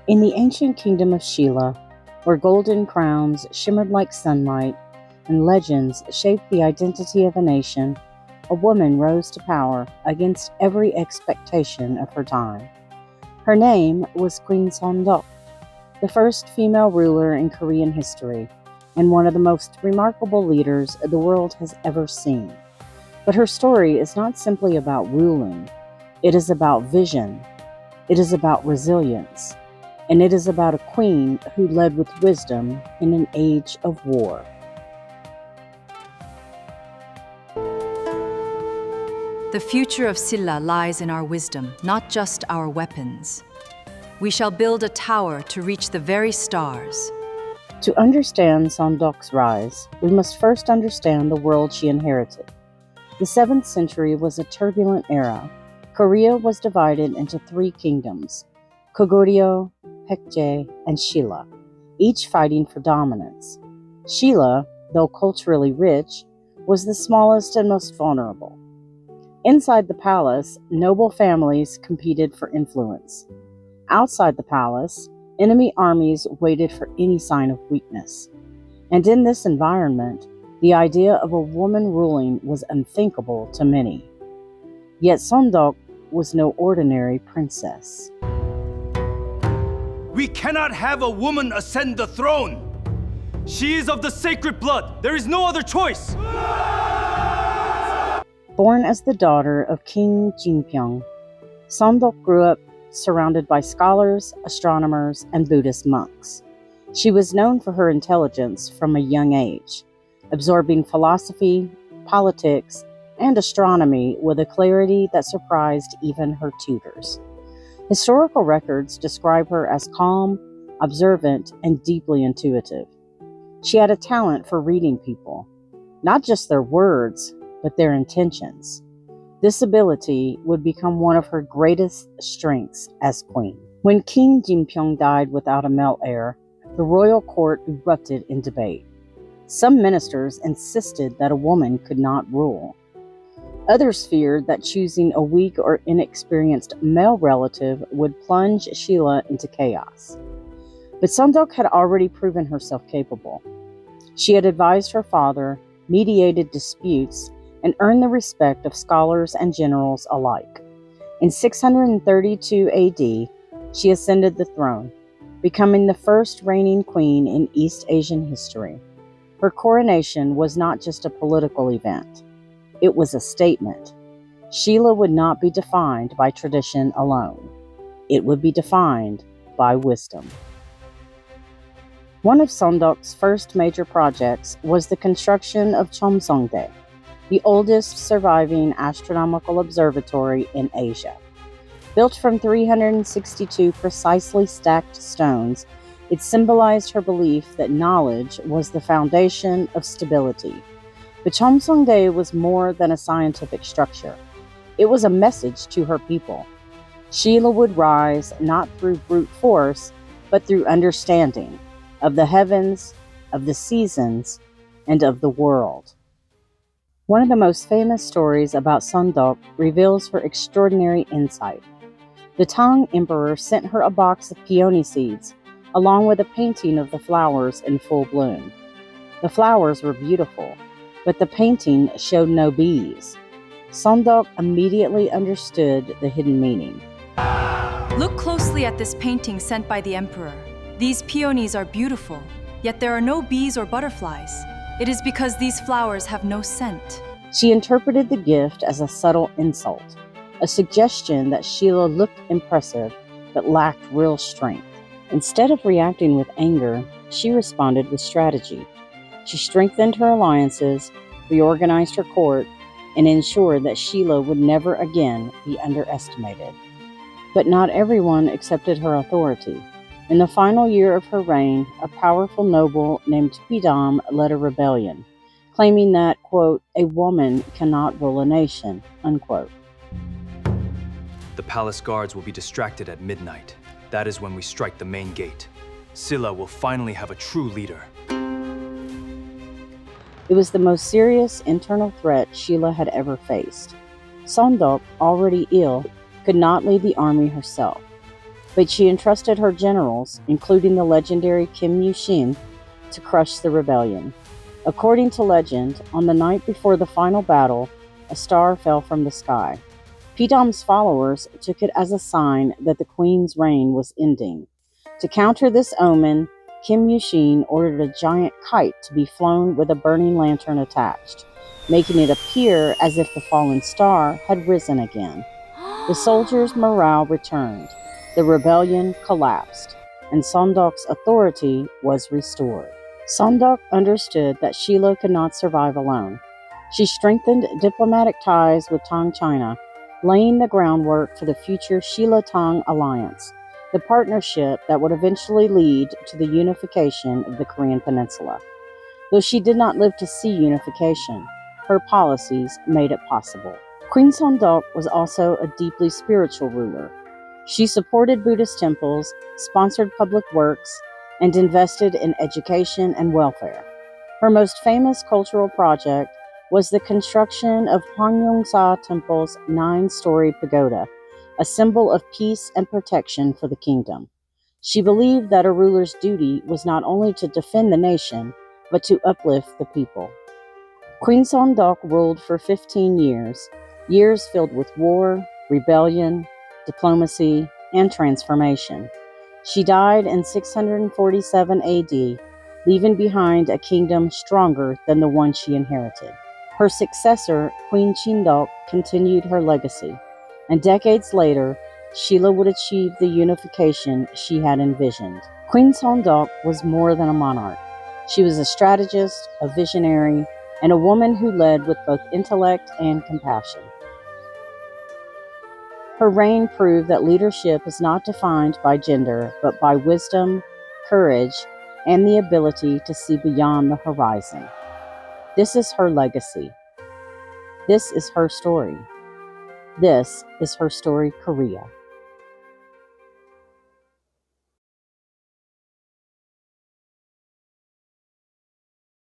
In the ancient kingdom of Silla, where golden crowns shimmered like sunlight and legends shaped the identity of a nation, a woman rose to power against every expectation of her time. Her name was Queen Seondeok, the first female ruler in Korean history, and one of the most remarkable leaders the world has ever seen. But her story is not simply about ruling. It is about vision. It is about resilience. And it is about a queen who led with wisdom in an age of war. The future of Silla lies in our wisdom, not just our weapons. We shall build a tower to reach the very stars. To understand Seondeok's rise, we must first understand the world she inherited. The 7th century was a turbulent era. Korea was divided into 3 kingdoms, Goguryeo, Baekje, and Silla, each fighting for dominance. Silla, though culturally rich, was the smallest and most vulnerable. Inside the palace, noble families competed for influence. Outside the palace, enemy armies waited for any sign of weakness. And in this environment, the idea of a woman ruling was unthinkable to many. Yet Seondeok was no ordinary princess. We cannot have a woman ascend the throne. She is of the sacred blood. There is no other choice. Born as the daughter of King Jinpyong, Seondeok grew up surrounded by scholars, astronomers, and Buddhist monks. She was known for her intelligence from a young age, absorbing philosophy, politics, and astronomy with a clarity that surprised even her tutors. Historical records describe her as calm, observant, and deeply intuitive. She had a talent for reading people, not just their words, but their intentions. This ability would become one of her greatest strengths as queen. When King Jinpyong died without a male heir, the royal court erupted in debate. Some ministers insisted that a woman could not rule. Others feared that choosing a weak or inexperienced male relative would plunge Silla into chaos. But Seondeok had already proven herself capable. She had advised her father, mediated disputes, and earned the respect of scholars and generals alike. In 632 AD, she ascended the throne, becoming the first reigning queen in East Asian history. Her coronation was not just a political event. It was a statement. Silla would not be defined by tradition alone. It would be defined by wisdom. One of Seondeok's first major projects was the construction of Cheomseongdae, the oldest surviving astronomical observatory in Asia. Built from 362 precisely stacked stones, it symbolized her belief that knowledge was the foundation of stability. But Cheomseongdae was more than a scientific structure. It was a message to her people. Silla would rise not through brute force, but through understanding of the heavens, of the seasons, and of the world. One of the most famous stories about Seondeok reveals her extraordinary insight. The Tang Emperor sent her a box of peony seeds, along with a painting of the flowers in full bloom. The flowers were beautiful, but the painting showed no bees. Seondeok immediately understood the hidden meaning. Look closely at this painting sent by the emperor. These peonies are beautiful, yet there are no bees or butterflies. It is because these flowers have no scent. She interpreted the gift as a subtle insult, a suggestion that Silla looked impressive but lacked real strength. Instead of reacting with anger, she responded with strategy. She strengthened her alliances, reorganized her court, and ensured that Silla would never again be underestimated. But not everyone accepted her authority. In the final year of her reign, a powerful noble named Pidam led a rebellion, claiming that, quote, a woman cannot rule a nation, unquote. The palace guards will be distracted at midnight. That is when we strike the main gate. Silla will finally have a true leader. It was the most serious internal threat Silla had ever faced. Seondeok, already ill, could not lead the army herself. but she entrusted her generals, including the legendary Kim Yu-shin, to crush the rebellion. According to legend, on the night before the final battle, a star fell from the sky. Pidam's followers took it as a sign that the queen's reign was ending. To counter this omen, Kim Yu-shin ordered a giant kite to be flown with a burning lantern attached, making it appear as if the fallen star had risen again. The soldiers' morale returned, the rebellion collapsed, and Seondeok's authority was restored. Seondeok understood that Silla could not survive alone. She strengthened diplomatic ties with Tang China, laying the groundwork for the future Silla-Tang alliance, the partnership that would eventually lead to the unification of the Korean peninsula. Though she did not live to see unification, her policies made it possible. Queen Seondeok was also a deeply spiritual ruler. She supported Buddhist temples, sponsored public works, and invested in education and welfare. Her most famous cultural project was the construction of Hwangyongsa Temple's 9-story pagoda, a symbol of peace and protection for the kingdom. She believed that a ruler's duty was not only to defend the nation, but to uplift the people. Queen Seondeok ruled for 15 years, years filled with war, rebellion, diplomacy, and transformation. She died in 647 AD, leaving behind a kingdom stronger than the one she inherited. Her successor, Queen Cheomseongdae, continued her legacy, and decades later, Silla would achieve the unification she had envisioned. Queen Seondeok was more than a monarch. She was a strategist, a visionary, and a woman who led with both intellect and compassion. Her reign proved that leadership is not defined by gender, but by wisdom, courage, and the ability to see beyond the horizon. This is her legacy. This is her story. This is HerStory Korea.